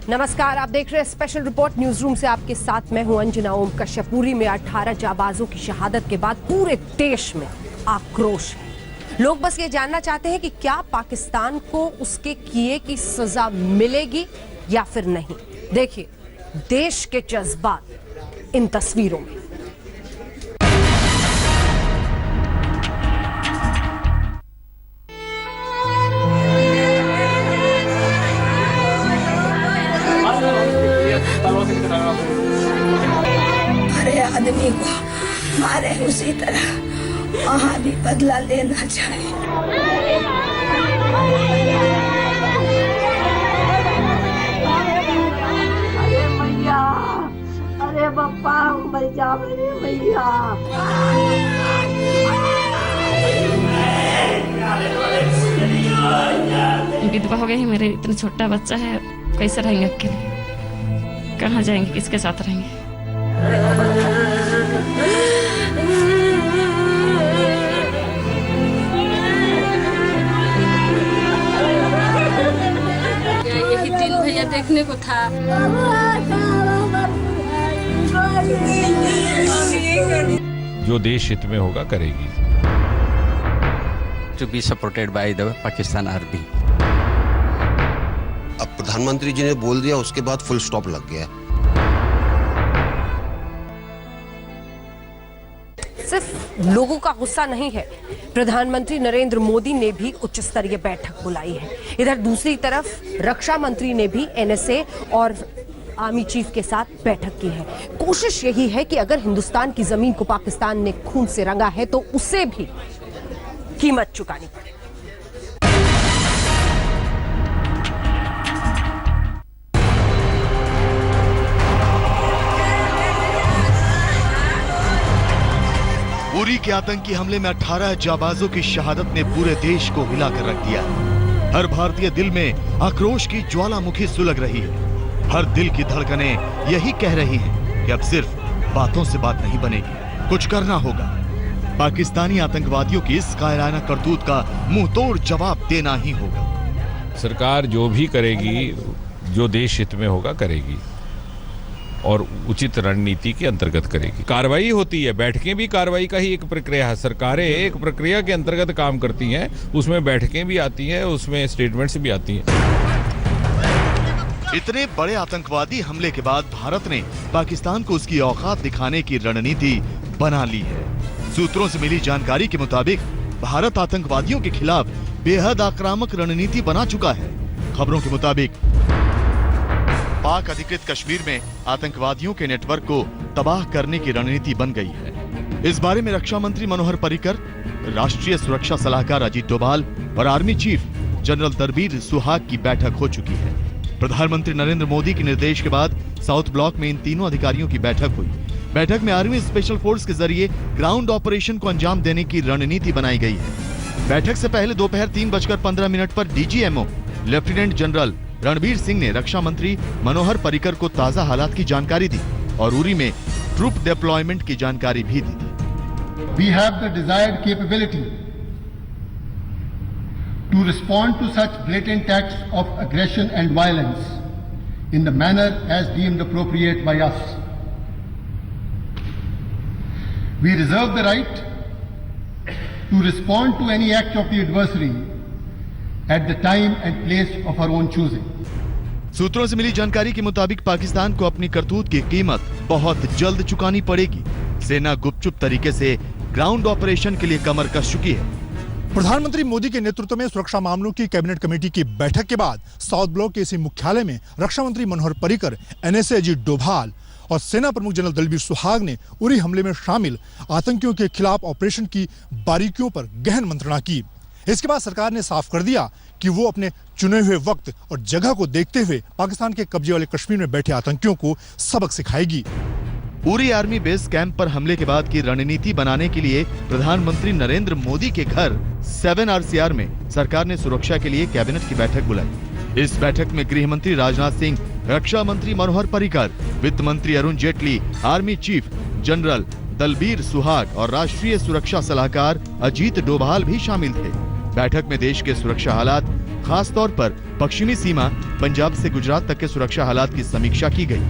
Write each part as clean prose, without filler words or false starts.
नमस्कार, आप देख रहे हैं स्पेशल रिपोर्ट न्यूज रूम से। आपके साथ मैं हूं अंजना ओम कश्यप। पुरी में 18 जाबाजों की शहादत के बाद पूरे देश में आक्रोश है। लोग बस ये जानना चाहते हैं कि क्या पाकिस्तान को उसके किए की सजा मिलेगी या फिर नहीं। देखिए देश के जज्बात इन तस्वीरों में। हरे आदमी को मारे उसी तरह वहां भी बदला लेना चाहिए। अरे मैया, अरे बप्पा मर जा मेरे मैया। विधवा हो गई, मेरे इतना छोटा बच्चा है, कैसे रहेंगे अकेले? कहाँ जाएंगे, किसके साथ रहेंगे? यही दिन भैया देखने को था। जो देश हित में होगा करेगी। To be supported by the Pakistan Army. अब प्रधानमंत्री जी ने बोल दिया, उसके बाद फुल स्टॉप लग गया। सिर्फ लोगों का गुस्सा नहीं है, प्रधानमंत्री नरेंद्र मोदी ने भी उच्च स्तरीय बैठक बुलाई है। इधर दूसरी तरफ रक्षा मंत्री ने भी एनएसए और आर्मी चीफ के साथ बैठक की है। कोशिश यही है कि अगर हिंदुस्तान की जमीन को पाकिस्तान ने खून से रंगा है तो उसे भी कीमत चुकानी पड़े। पुरी के आतंकी हमले में 18 जाबाजों की शहादत ने पूरे देश को हिलाकर रख दिया। हर भारतीय दिल में आक्रोश की ज्वालामुखी सुलग रही है। हर दिल की धड़कनें यही कह रही हैं कि अब सिर्फ बातों से बात नहीं बनेगी, कुछ करना होगा। पाकिस्तानी आतंकवादियों की इस कायराना करतूत का मुंहतोड़ जवाब देना ही होगा। सरकार जो भी करेगी, जो देश हित में होगा करेगी और उचित रणनीति के अंतर्गत करेगी। कार्रवाई होती है, बैठकें भी कार्रवाई का ही एक प्रक्रिया है। सरकारें एक प्रक्रिया के अंतर्गत काम करती हैं, उसमें बैठकें भी आती हैं, उसमें स्टेटमेंट्स भी आती हैं। इतने बड़े आतंकवादी हमले के बाद भारत ने पाकिस्तान को उसकी औकात दिखाने की रणनीति बना ली है। सूत्रों से मिली जानकारी के मुताबिक भारत आतंकवादियों के खिलाफ बेहद आक्रामक रणनीति बना चुका है। खबरों के मुताबिक पाक अधिकृत कश्मीर में आतंकवादियों के नेटवर्क को तबाह करने की रणनीति बन गई है। इस बारे में रक्षा मंत्री मनोहर पर्रिकर, राष्ट्रीय सुरक्षा सलाहकार अजीत डोभाल और आर्मी चीफ जनरल दलबीर सुहाग की बैठक हो चुकी है। प्रधानमंत्री नरेंद्र मोदी के निर्देश के बाद साउथ ब्लॉक में इन तीनों अधिकारियों की बैठक हुई। बैठक में आर्मी स्पेशल फोर्स के जरिए ग्राउंड ऑपरेशन को अंजाम देने की रणनीति बनाई गई है। बैठक से पहले दोपहर 3:15 पर DGMO lieutenant general Ranbir Singh ने रक्षा मंत्री मनोहर पर्रिकर को ताजा हालात की जानकारी दी और उरी में ट्रूप डिप्लॉयमेंट की जानकारी भी दी। We have the desired capability to respond to such blatant acts of aggression and violence in the manner as deemed appropriate by us. We reserve the right to respond to any act of the adversary at the time and place of our own choosing. सूत्रों से मिली जानकारी के मुताबिक पाकिस्तान को अपनी करतूत की कीमत बहुत जल्द चुकानी पड़ेगी। सेना गुपचुप तरीके से ग्राउंड ऑपरेशन के लिए कमर कस चुकी है। प्रधानमंत्री मोदी के नेतृत्व में सुरक्षा मामलों की कैबिनेट कमेटी की बैठक के बाद साउथ ब्लॉक के इसी मुख्यालय में रक्षा मंत्री मनोहर पर्रिकर, एनएसए अजीत डोभाल और सेना प्रमुख जनरल दलबीर सुहाग ने उरी हमले में शामिल आतंकियों के खिलाफ ऑपरेशन की बारीकियों पर गहन मंत्रणा की। इसके बाद सरकार ने साफ कर दिया कि वो अपने चुने हुए वक्त और जगह को देखते हुए पाकिस्तान के कब्जे वाले कश्मीर में बैठे आतंकियों को सबक सिखाएगी। उरी आर्मी बेस कैंप पर हमले के बाद की रणनीति बनाने के लिए प्रधानमंत्री नरेंद्र मोदी के घर 7 RCR में सरकार ने सुरक्षा के लिए कैबिनेट की बैठक बुलाई। इस बैठक में गृह मंत्री राजनाथ सिंह, रक्षा मंत्री मनोहर पर्रिकर, वित्त मंत्री Arun Jaitley, army chief general Dalbir सुहाग और राष्ट्रीय सुरक्षा सलाहकार अजीत डोभाल भी शामिल थे। बैठक में देश के सुरक्षा हालात, खास तौर पर पश्चिमी सीमा पंजाब से गुजरात तक के सुरक्षा हालात की समीक्षा की गई।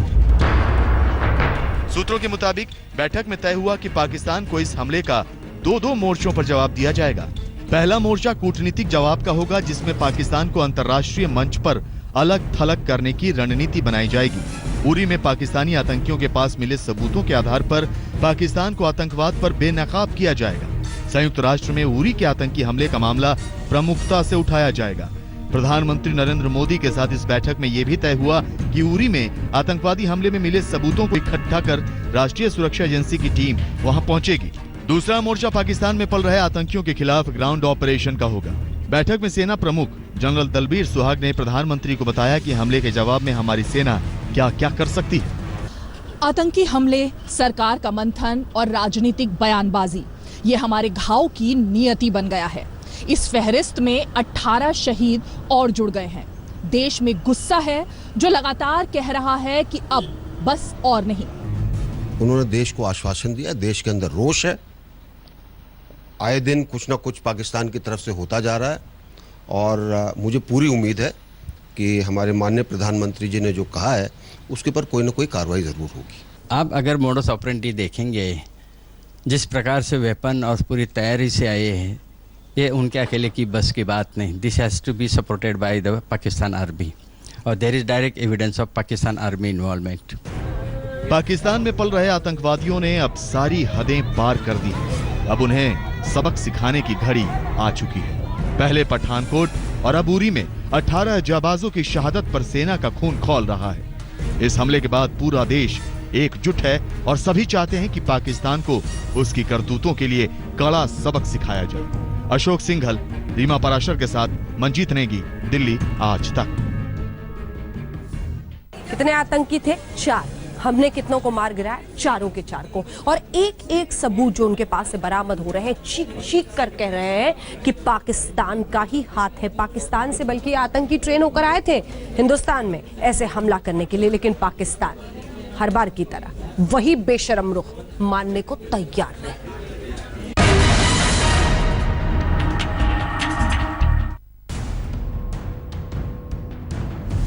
सूत्रों के मुताबिक बैठक में तय हुआ कि पाकिस्तान को इस हमले का दो मोर्चों पर जवाब दिया जाएगा। पहला मोर्चा कूटनीतिक जवाब का होगा, जिसमें पाकिस्तान को अंतर्राष्ट्रीय मंच पर अलग थलग करने की रणनीति बनाई जाएगी। उरी में पाकिस्तानी आतंकियों के पास मिले सबूतों के आधार पर पाकिस्तान को आतंकवाद पर बेनकाब किया जाएगा। संयुक्त राष्ट्र में उरी के आतंकी हमले का मामला प्रमुखता से उठाया जाएगा। प्रधानमंत्री नरेंद्र मोदी के साथ इस बैठक में यह भी तय हुआ कि उरी में आतंकवादी हमले में मिले सबूतों को इकट्ठा कर राष्ट्रीय सुरक्षा एजेंसी की टीम वहां पहुंचेगी। दूसरा मोर्चा पाकिस्तान में पल रहे आतंकियों के खिलाफ ग्राउंड ऑपरेशन का होगा। बैठक में सेना प्रमुख जनरल दलबीर सुहाग ने प्रधानमंत्री को बताया कि हमले के जवाब में हमारी सेना क्या क्या कर सकती है। आतंकी हमले, सरकार का मंथन और राजनीतिक बयानबाजी, ये हमारे घाव की नियति बन गया है। इस फहरिस्त में 18 शहीद और जुड़ गए हैं। देश में गुस्सा है जो लगातार कह रहा है कि अब बस और नहीं। उन्होंने देश को आश्वासन दिया, देश के अंदर रोष है, आए दिन कुछ ना कुछ पाकिस्तान की तरफ से होता जा रहा है और मुझे पूरी उम्मीद है कि हमारे माननीय प्रधानमंत्री जी ने जो कहा है उसके पर कोई ना कोई कार्रवाई जरूर होगी। आप अगर मोडस ऑपरेंडी देखेंगे, जिस प्रकार से वेपन और पूरी तैयारी से आए हैं, ये उनके अकेले की बस की बात नहीं। This has to be supported by the Pakistan army और there is direct evidence of Pakistan army involvement. Pakistan में पल रहे आतंकवादियों ने अब सारी हदें पार कर दी। अब उन्हें सबक सिखाने की घड़ी आ चुकी है। पहले पठानकोट और अब उरी में 18 जाबाजों की शहादत पर सेना का खून खौल रहा है। इस हमले के बाद पूरा देश एकजुट है और सभी चाहते हैं कि पाकिस्तान को उसकी करतूतों के लिए कड़ा सबक सिखाया जाए। अशोक सिंघल, रीमा पराशर के साथ मंजीत नेगी, दिल्ली आज तक। कितने आतंकी थे? 4। हमने कितनों को मार गिराया? चारों के चार को। और एक एक सबूत जो उनके पास से बरामद हो रहे हैं, चीख चीख कर कह रहे हैं कि पाकिस्तान का ही हाथ है। पाकिस्तान से बल्कि आतंकी ट्रेन होकर आए थे हिंदुस्तान में ऐसे हमला करने के लिए, लेकिन पाकिस्तान हर बार की तरह वही बेशरम रुख मानने को तैयार नहीं।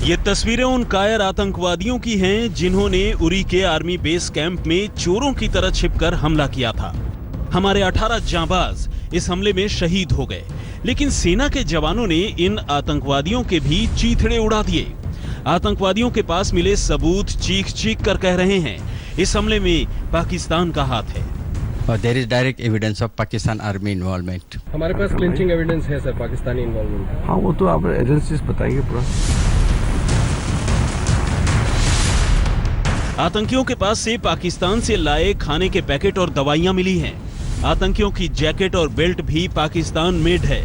ये तस्वीरें उन कायर आतंकवादियों की हैं जिन्होंने उरी के आर्मी बेस कैंप में चोरों की तरह छिपकर हमला किया था। हमारे 18 जांबाज इस हमले में शहीद हो गए, लेकिन सेना के जवानों ने इन आतंकवादियों के भी चीथड़े उड़ा दिए। आतंकवादियों के पास मिले सबूत चीख चीख कर कह रहे हैं इस हमले में पाकिस्तान का हाथ है और there is direct evidence of Pakistan army involvement. हमारे पास क्लिंचिंग एविडेंस है सर पाकिस्तानी इन्वॉल्वमेंट। हाँ, वो तो आप एजेंसीज बताएंगे पूरा। आतंकियों के पास से पाकिस्तान से लाए खाने के पैकेट और दवाइयां मिली हैं। आतंकियों की जैकेट और बेल्ट भी पाकिस्तान मेड है।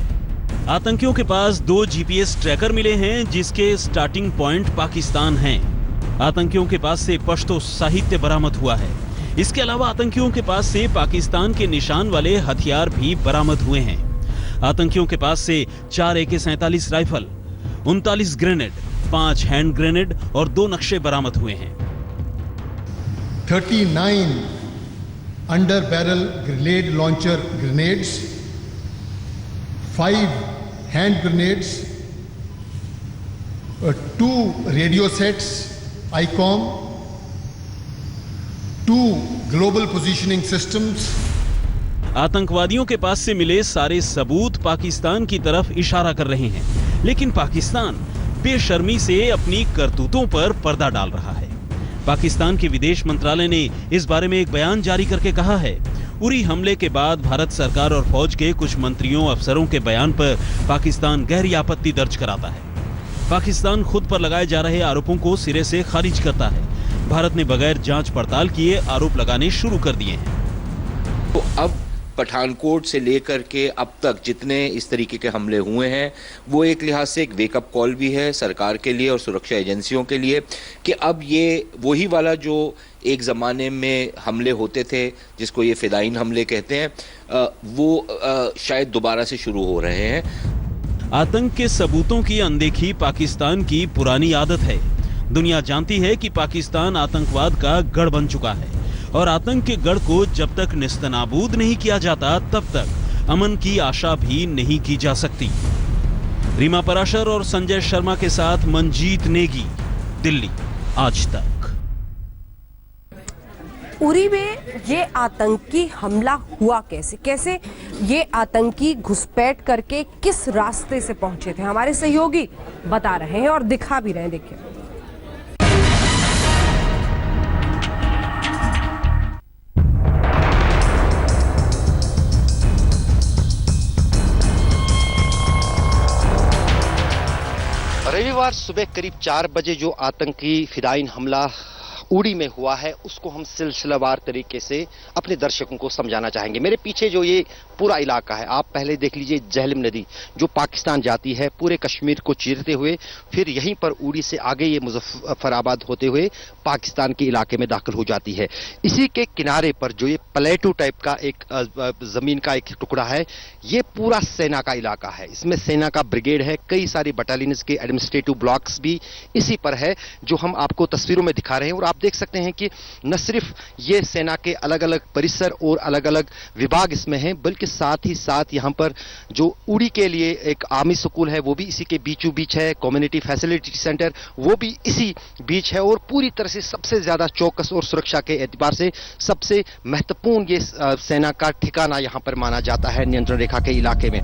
आतंकियों के पास 2 जीपीएस ट्रैकर मिले हैं जिसके स्टार्टिंग पॉइंट पाकिस्तान हैं। आतंकियों के पास से पश्तो साहित्य बरामद हुआ है। इसके अलावा आतंकियों के पास से पाकिस्तान के निशान वाले हथियार भी बरामद हुए हैं। आतंकियों के पास से 4 AK-47 rifle, 39 grenade, 5 hand grenade और 2 नक्शे बरामद हुए हैं। 39 under barrel grenade launcher grenades, 5 hand grenades, 2 radio sets Icom, 2 global positioning systems. आतंकवादियों के पास से मिले सारे सबूत पाकिस्तान की तरफ इशारा कर रहे हैं, लेकिन पाकिस्तान बेशर्मी से अपनी करतूतों पर पर्दा डाल रहा है। पाकिस्तान के विदेश मंत्रालय ने इस बारे में एक बयान जारी करके कहा है, उरी हमले के बाद भारत सरकार और फौज के कुछ मंत्रियों अफसरों के बयान पर पाकिस्तान गहरी आपत्ति दर्ज कराता है। पाकिस्तान खुद पर लगाए जा रहे आरोपों को सिरे से खारिज करता है। भारत ने बगैर जांच पड़ताल किए आरोप लगाने शुरू कर दिए हैं। तो अब पठानकोट से लेकर के अब तक जितने इस तरीके के हमले हुए हैं, वो एक लिहाज से एक वेकअप कॉल भी है सरकार के लिए और सुरक्षा एजेंसियों के लिए कि अब ये वही वाला जो एक ज़माने में हमले होते थे, जिसको ये फिदाइन हमले कहते हैं, वो शायद दोबारा से शुरू हो रहे हैं। आतंक के सबूतों की अनदेखी पाकिस्तान की पुरानी आदत है। दुनिया जानती है कि पाकिस्तान आतंकवाद का गढ़ बन चुका है और आतंक के गढ़ को जब तक निस्तनाबूद नहीं किया जाता तब तक अमन की आशा भी नहीं की जा सकती। रीमा पराशर और संजय शर्मा के साथ मंजीत नेगी, दिल्ली, आज तक। उरी में ये आतंकी हमला हुआ कैसे ये आतंकी घुसपैठ करके किस रास्ते से पहुंचे थे, हमारे सहयोगी बता रहे हैं और दिखा भी रहे हैं। देखिए, रविवार सुबह करीब 4 बजे जो आतंकी फिदायीन हमला उड़ी में हुआ है उसको हम सिलसिलावार तरीके से अपने दर्शकों को समझाना चाहेंगे। मेरे पीछे जो ये पूरा इलाका है, आप पहले देख लीजिए, झेलम नदी जो पाकिस्तान जाती है पूरे कश्मीर को चीरते हुए, फिर यहीं पर उड़ी से आगे ये मुजफ्फराबाद होते हुए पाकिस्तान के इलाके में दाखिल हो जाती है। इसी के किनारे पर जो ये प्लेटू टाइप का एक जमीन का एक टुकड़ा है, ये पूरा सेना का इलाका है। इसमें सेना का ब्रिगेड है, कई सारी बटालियंस के एडमिनिस्ट्रेटिव ब्लॉक्स भी इसी पर है, जो हम आपको तस्वीरों में दिखा रहे हैं। और आप देख सकते हैं कि न सिर्फ ये सेना के अलग अलग परिसर और अलग अलग विभाग इसमें हैं, बल्कि साथ ही साथ यहाँ पर जो उड़ी के लिए एक आर्मी स्कूल है वो भी इसी के बीचों बीच है, कम्युनिटी फैसिलिटी सेंटर वो भी इसी बीच है, और पूरी तरह से सबसे ज्यादा चौकस और सुरक्षा के एतबार से सबसे महत्वपूर्ण ये सेना का ठिकाना यहाँ पर माना जाता है नियंत्रण रेखा के इलाके में।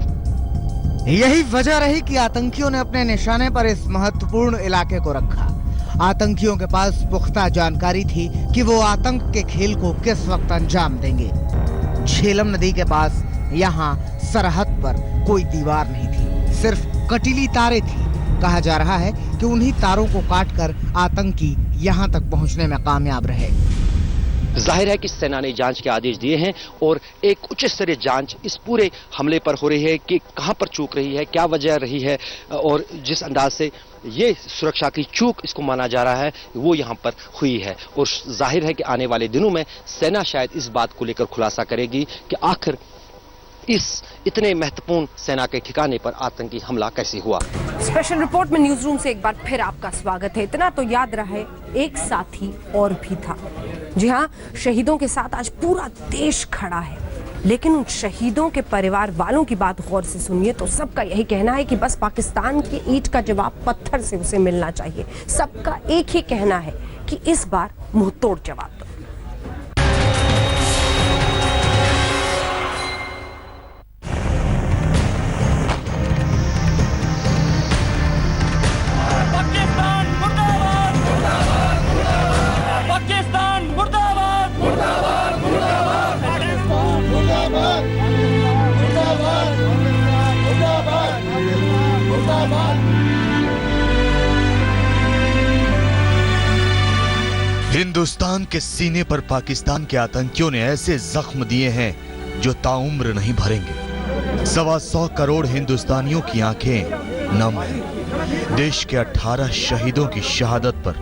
यही वजह रही कि आतंकियों ने अपने निशाने पर इस महत्वपूर्ण इलाके को रखा। आतंकियों के पास पुख्ता जानकारी थी कि वो आतंक के खेल को किस वक्त अंजाम देंगे। झेलम नदी के पास यहाँ सरहद पर कोई दीवार नहीं थी, सिर्फ कटीली तारें थी। कहा जा रहा है कि उन्हीं तारों को काटकर आतंकी यहाँ तक पहुँचने में कामयाब रहे। जाहिर है कि सेना ने जांच के आदेश दिए हैं और एक उच्च स्तरीय जांच इस पूरे हमले पर हो रही है कि कहां पर चूक रही है, क्या वजह रही है, और जिस अंदाज से ये सुरक्षा की चूक इसको माना जा रहा है वो यहां पर हुई है। और जाहिर है कि आने वाले दिनों में सेना शायद इस बात को लेकर खुलासा करेगी कि आखिर इस इतने महत्वपूर्ण सेना के ठिकाने पर आतंकी हमला कैसे हुआ। स्पेशल रिपोर्ट में न्यूज रूम से एक बार फिर आपका स्वागत है। इतना तो याद रहे, एक साथी और भी था। जी हाँ, शहीदों के साथ आज पूरा देश खड़ा है, लेकिन उन शहीदों के परिवार वालों की बात गौर से सुनिए तो सबका यही कहना है कि बस पाकिस्तान के ईंट का जवाब पत्थर से उसे मिलना चाहिए। सबका एक ही कहना है कि इस बार मुंहतोड़ जवाब दो। हिंदुस्तान के सीने पर पाकिस्तान के आतंकियों ने ऐसे जख्म दिए हैं जो ताउम्र नहीं भरेंगे। 125 करोड़ हिंदुस्तानियों की आंखें नम हैं। देश के 18 शहीदों की शहादत पर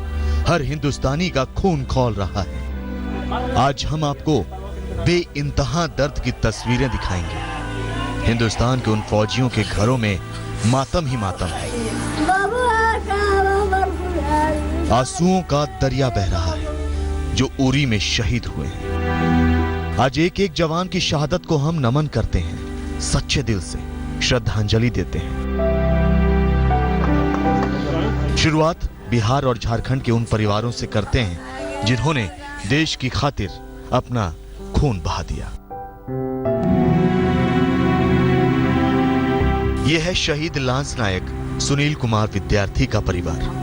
हर हिंदुस्तानी का खून खौल रहा है। आज हम आपको बेइंतहा दर्द की तस्वीरें दिखाएंगे। हिंदुस्तान के उन फौजियों के घरों में मातम ही मातम है। आंसुओं का दरिया बह रहा है जो उरी में शहीद हुए हैं। आज एक एक जवान की शहादत को हम नमन करते हैं, सच्चे दिल से श्रद्धांजलि देते हैं। शुरुआत बिहार और झारखंड के उन परिवारों से करते हैं जिन्होंने देश की खातिर अपना खून बहा दिया। यह है शहीद लांस नायक सुनील कुमार विद्यार्थी का परिवार।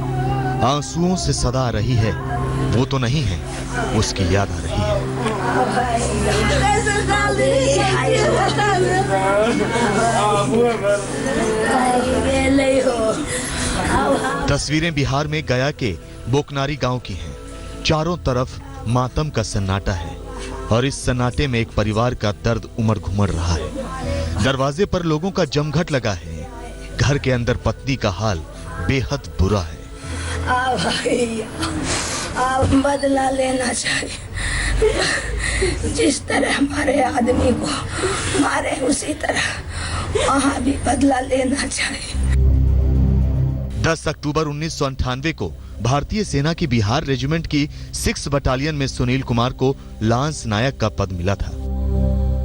आंसुओं से सदा आ रही है, वो तो नहीं है, उसकी याद आ रही है। तस्वीरें बिहार में गया के बोकनारी गांव की हैं। चारों तरफ मातम का सन्नाटा है और इस सन्नाटे में एक परिवार का दर्द उमड़ घुमड़ रहा है। दरवाजे पर लोगों का जमघट लगा है। घर के अंदर पत्नी का हाल बेहद बुरा है। आप बदला लेना चाहिए। जिस तरह हमारे आदमी को मारे उसी तरह वहाँ भी बदला लेना चाहिए। 10 अक्टूबर 1998 को भारतीय सेना की बिहार रेजिमेंट की 6 बटालियन में सुनील कुमार को लांस नायक का पद मिला था।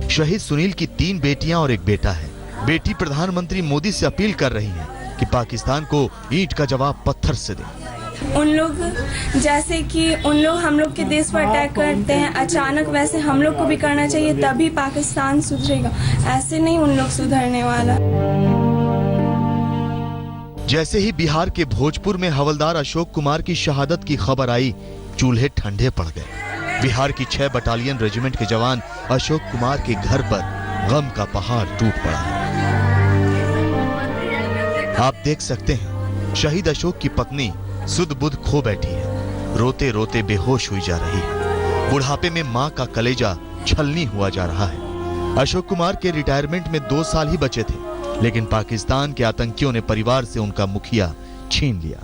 शहीद सुनील की 3 बेटियां और एक बेटा है। बेटी प्रधानमंत्री मोदी से अपील कर रही है कि पाकिस्तान को ईंट का जवाब पत्थर से दें। उन लोग जैसे कि उन लोग हम लोग के देश पर अटैक करते हैं अचानक, वैसे हम लोग को भी करना चाहिए, तभी पाकिस्तान सुधरेगा। ऐसे नहीं उन लोग सुधरने वाला। जैसे ही बिहार के भोजपुर में हवलदार अशोक कुमार की शहादत की खबर आई, चूल्हे ठंडे पड़ गए। बिहार की 6 बटालियन रेजिमेंट के जवान अशोक कुमार के घर पर गम का पहाड़ टूट पड़ा। आप देख सकते हैं शहीद अशोक की पत्नी सुध बुध खो बैठी है, रोते रोते बेहोश हुई जा रही है। बुढ़ापे में मां का कलेजा छलनी हुआ जा रहा है। अशोक कुमार के रिटायरमेंट में 2 साल ही बचे थे, लेकिन पाकिस्तान के आतंकियों ने परिवार से उनका मुखिया छीन लिया।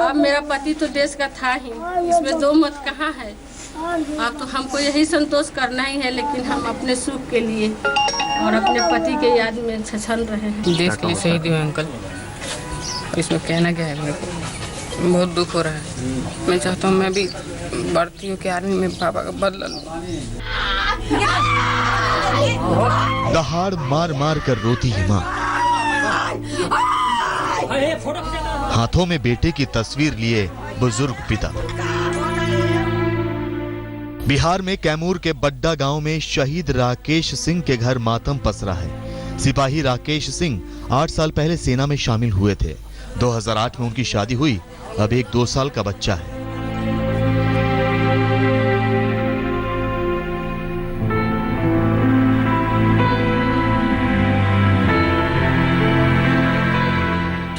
अब मेरा पति तो देश का था ही, इसमें दो मत कहाँ है। अब तो हमको यही संतोष करना ही है, लेकिन हम अपने सुख के लिए और अपने पति के याद में छछन रहे हैं। देश के लिए शहीद हुए अंकल, इसमें कहना क्या है, मेरे को बहुत दुख हो रहा है। मैं चाहता हूँ मैं भी भर्ती हूँ कि आर्मी में पापा का बदला लूं। दहाड़ मार मार कर रोती है मां। हाथों में बेटे की तस्वीर लिए बुजुर्ग पिता। बिहार में कैमूर के बड्डा गांव में शहीद राकेश सिंह के घर मातम पसरा है। सिपाही राकेश सिंह 8 साल पहले सेना में शामिल हुए थे। 2008 में उनकी शादी हुई, अब एक 2 साल का बच्चा है।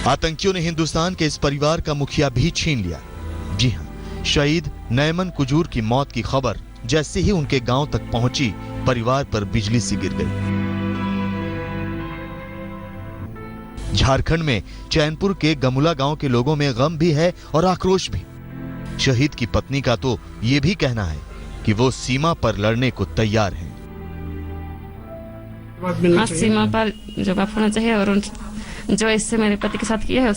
आतंकियों ने हिंदुस्तान के इस परिवार का मुखिया भी छीन लिया। जी हां, शहीद नैमन कुजूर की मौत की खबर जैसे ही उनके गांव तक पहुंची, परिवार पर बिजली सी गिर गई। झारखंड में चैनपुर के गमुला गांव के लोगों में गम भी है और आक्रोश भी। शहीद की पत्नी का तो ये भी कहना है कि वो सीमा पर लड़ने को तैयार हैं। हाँ, सीमा पर जवाब होना चाहिए और जो इससे मेरे पति के साथ किया है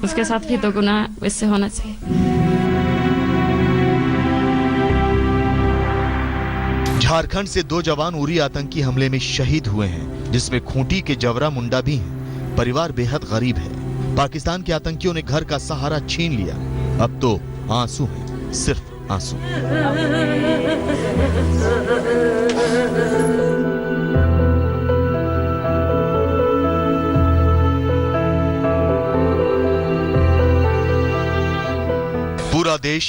उसके साथ भी 2 गुना इससे होना चाहिए। झारखंड से 2 जवान उरी आतंकी हमले में शहीद हुए हैं, जिसमें खूंटी के जवरा मुंडा भी हैं। परिवार बेहद गरीब है। पाकिस्तान के आतंकियों ने घर का सहारा छीन लिया। अब तो आंसू हैं, सिर्फ आंसू। पूरा देश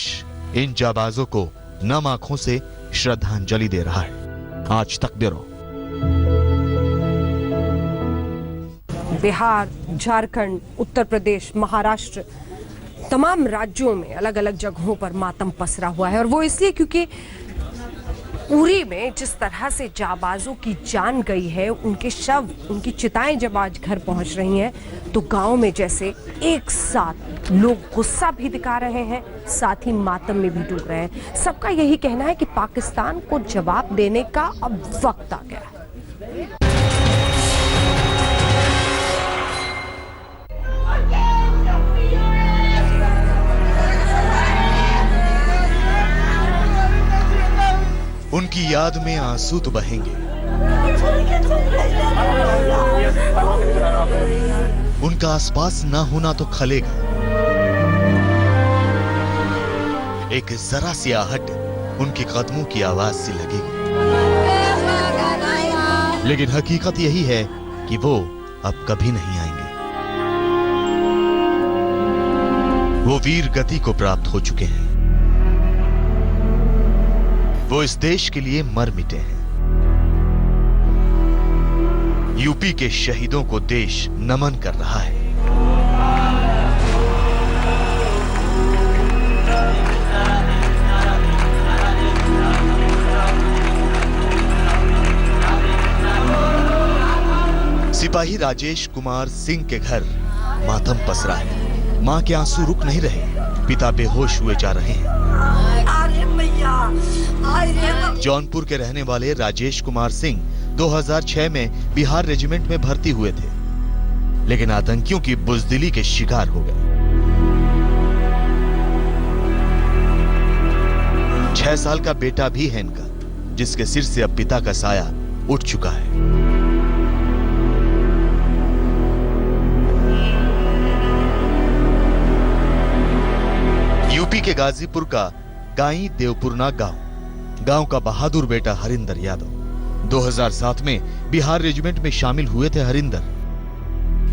इन जाबाजों को नम आंखों से श्रद्धांजलि दे रहा है। आज तक ब्यूरो। बिहार, झारखंड, उत्तर प्रदेश, महाराष्ट्र, तमाम राज्यों में अलग अलग जगहों पर मातम पसरा हुआ है। और वो इसलिए क्योंकि उरी में जिस तरह से जाबाजों की जान गई है, उनके शव, उनकी चिताएं जब आज घर पहुंच रही हैं, तो गांव में जैसे एक साथ लोग गुस्सा भी दिखा रहे हैं, साथ ही मातम में भी डूब रहे हैं। सबका यही कहना है कि पाकिस्तान को जवाब देने का अब वक्त आ गया है। उनकी याद में आंसू तो बहेंगे, उनका आसपास ना होना तो खलेगा। एक जरा सी आहट उनके कदमों की आवाज से लगेगी। लेकिन हकीकत यही है कि वो अब कभी नहीं आएंगे। वो वीर गति को प्राप्त हो चुके हैं। वो इस देश के लिए मर मिटे हैं। यूपी के शहीदों को देश नमन कर रहा है। सिपाही राजेश कुमार सिंह के घर मातम पसरा है। मां के आंसू रुक नहीं रहे, पिता बेहोश हुए जा रहे हैं। जौनपुर के रहने वाले राजेश कुमार सिंह 2006 में बिहार रेजिमेंट में भर्ती हुए थे, लेकिन आतंकियों की बुजदिली के शिकार हो गए। 6 साल का बेटा भी है इनका, जिसके सिर से अब पिता का साया उठ चुका है। के गाजीपुर का गाई देवपुरना गांव का बहादुर बेटा हरिंदर यादव 2007 में बिहार रेजिमेंट में शामिल हुए थे। हरिंदर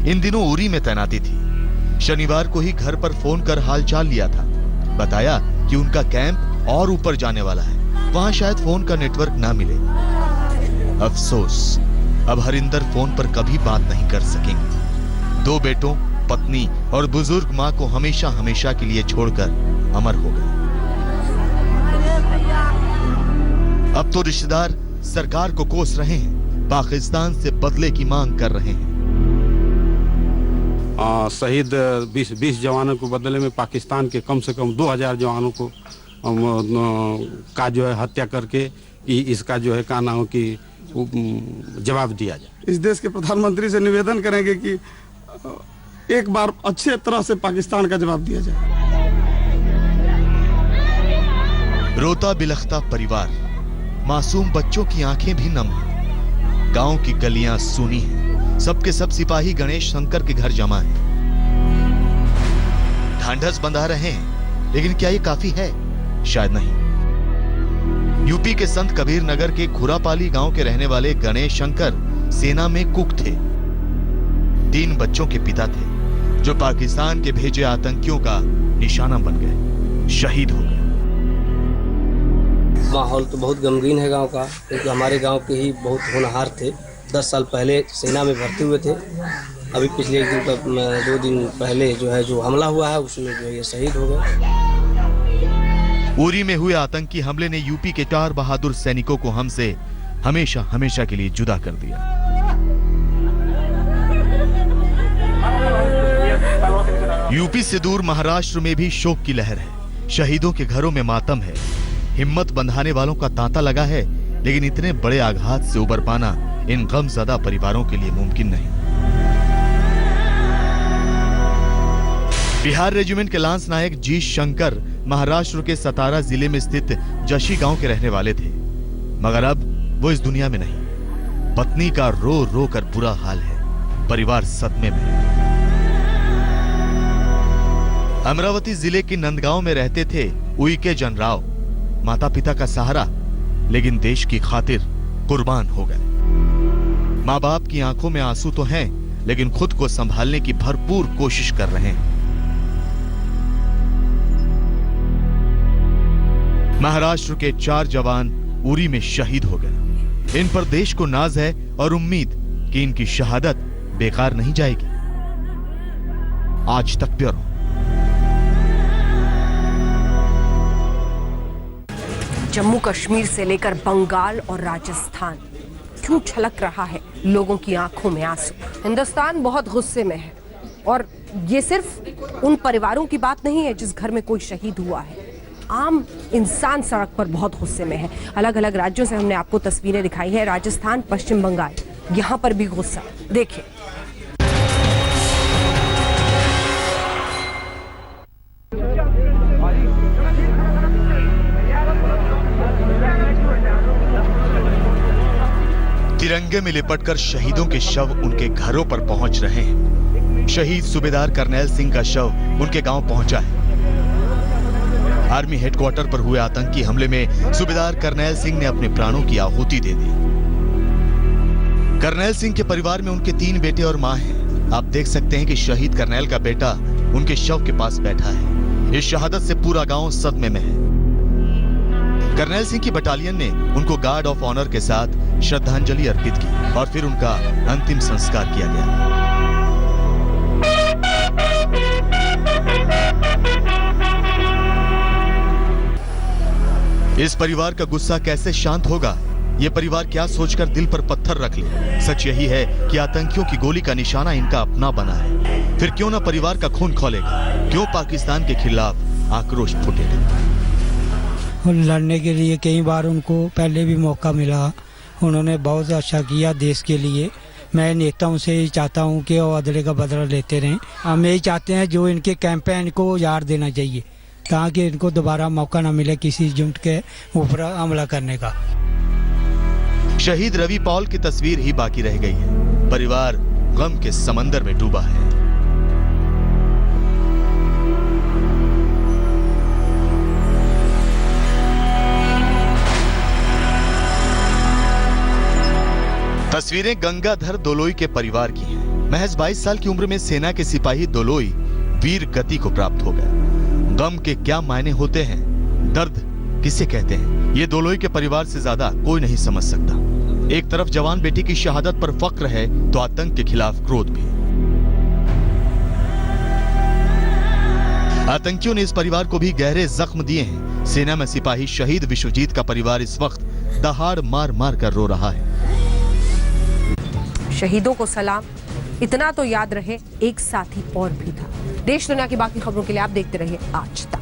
इन दिनों उरी में तैनाती थी। शनिवार को ही घर पर फोन कर हालचाल लिया था। बताया कि उनका कैंप और ऊपर जाने वाला है, वहां शायद फोन का नेटवर्क ना मिले। अफसोस, अब हरिंदर फोन पर कभी बात नहीं कर सकेंगे। 2 बेटों, पत्नी और बुजुर्ग मां को हमेशा हमेशा के लिए छोड़कर अमर हो गए। अब तो रिश्तेदार सरकार को कोस रहे हैं, पाकिस्तान से बदले की मांग कर रहे हैं। शहीद 20 जवानों को बदले में पाकिस्तान के कम से कम 2000 जवानों को का जो है हत्या करके इसका जो है कहना हो कि जवाब दिया जाए। इस देश के प्रधानमंत्री से निवेदन करेंगे कि एक बार अच्छे तरह से पाकिस्तान का जवाब दिया जाए। रोता बिलखता परिवार, मासूम बच्चों की आंखें भी नम हैं। गांव की गलियां सूनी हैं। सबके सब सिपाही गणेश शंकर के घर जमा हैं। ढांढस बंधा रहे हैं, लेकिन क्या ये काफी है? शायद नहीं। यूपी के संत कबीर नगर के खुरापाली गांव के रहने वाले गणेश शंकर सेना में कुक थे। 3 बच्चों के पिता थे, जो पाकिस्तान के भेजे आतंकियों का निशाना बन गए, शहीद हो गए। माहौल तो बहुत गमगीन है गांव का, क्योंकि हमारे गांव के ही बहुत होनहार थे। 10 साल पहले सेना में भर्ती हुए थे। अभी पिछले 2 दिन पहले जो हमला हुआ है उसमें जो ये शहीद हो गए। उरी में हुए आतंकी हमले ने यूपी के 4 बहादुर सैनिकों को हमसे हमेशा हमेशा के लिए जुदा कर दिया। यूपी से दूर महाराष्ट्र में भी शोक की लहर है। शहीदों के घरों में मातम है। हिम्मत बंधाने वालों का तांता लगा है, लेकिन इतने बड़े आघात से उबर पाना इन गमज़दा परिवारों के लिए मुमकिन नहीं। बिहार रेजिमेंट के लांस नायक जी शंकर महाराष्ट्र के सतारा जिले में स्थित जशी गांव के रहने वाले थे, मगर अब वो इस दुनिया में नहीं। पत्नी का रो रो कर बुरा हाल है। परिवार सदमे में है। अमरावती जिले के नंदगांव में रहते थे उइके जनराव, माता पिता का सहारा, लेकिन देश की खातिर कुर्बान हो गए। माँ बाप की आंखों में आंसू तो हैं, लेकिन खुद को संभालने की भरपूर कोशिश कर रहे हैं। महाराष्ट्र के 4 जवान उरी में शहीद हो गए। इन पर देश को नाज है और उम्मीद कि इनकी शहादत बेकार नहीं जाएगी। आज तक ब्यूरो। जम्मू कश्मीर से लेकर बंगाल और राजस्थान, क्यों छलक रहा है लोगों की आंखों में आंसू। हिंदुस्तान बहुत गुस्से में है, और ये सिर्फ उन परिवारों की बात नहीं है जिस घर में कोई शहीद हुआ है। आम इंसान सड़क पर बहुत गुस्से में है। अलग अलग राज्यों से हमने आपको तस्वीरें दिखाई है। राजस्थान, पश्चिम बंगाल, यहां पर भी गुस्सा देखिए। तिरंगे में लिपटकर शहीदों के शव उनके घरों पर पहुंच रहे हैं। शहीद सूबेदार करनैल सिंह का शव उनके गांव पहुंचा है। आर्मी हेडक्वार्टर पर हुए आतंकी हमले में सूबेदार करनैल सिंह ने अपने प्राणों की आहुति दे दी। करनैल सिंह के परिवार में उनके 3 बेटे और मां हैं। आप देख सकते हैं कि शहीद करनैल का बेटा उनके शव के पास बैठा है। इस शहादत से पूरा गांव सदमे में है। करनैल सिंह की बटालियन ने उनको गार्ड ऑफ ऑनर के साथ श्रद्धांजलि अर्पित की और फिर उनका अंतिम संस्कार किया गया। इस परिवार का गुस्सा कैसे शांत होगा? ये परिवार क्या सोचकर दिल पर पत्थर रख ले? सच यही है कि आतंकियों की गोली का निशाना इनका अपना बना है। फिर क्यों ना परिवार का खून खौलेगा? क्यों पाकिस्तान के खिलाफ आक्रोश फूटेगा? लड़ने के लिए कई बार उनको पहले भी मौका मिला। उन्होंने बहुत अच्छा किया देश के लिए। मैं नेताओं से ही चाहता हूं कि वो अदले का बदला लेते रहें। हम यही चाहते हैं जो इनके कैंपेन को उजाड़ देना चाहिए, ताकि इनको दोबारा मौका न मिले किसी जुट के ऊपर हमला करने का। शहीद रवि पॉल की तस्वीर ही बाकी रह गई है। परिवार गम के समंदर में डूबा है। तस्वीरें गंगाधर दोलोई के परिवार की हैं। महज 22 साल की उम्र में सेना के सिपाही दोलोई वीर गति को प्राप्त हो गए। गम के क्या मायने होते हैं, दर्द किसे कहते हैं, ये दोलोई के परिवार से ज्यादा कोई नहीं समझ सकता। एक तरफ जवान बेटी की शहादत पर फक्र है तो आतंक के खिलाफ क्रोध भी। आतंकियों ने इस परिवार को भी गहरे जख्म दिए हैं। सेना में सिपाही शहीद विश्वजीत का परिवार इस वक्त दहाड़ मार मार कर रो रहा है। शहीदों को सलाम। इतना तो याद रहे, एक साथी और भी था। देश दुनिया की बाकी खबरों के लिए आप देखते रहिए आज तक।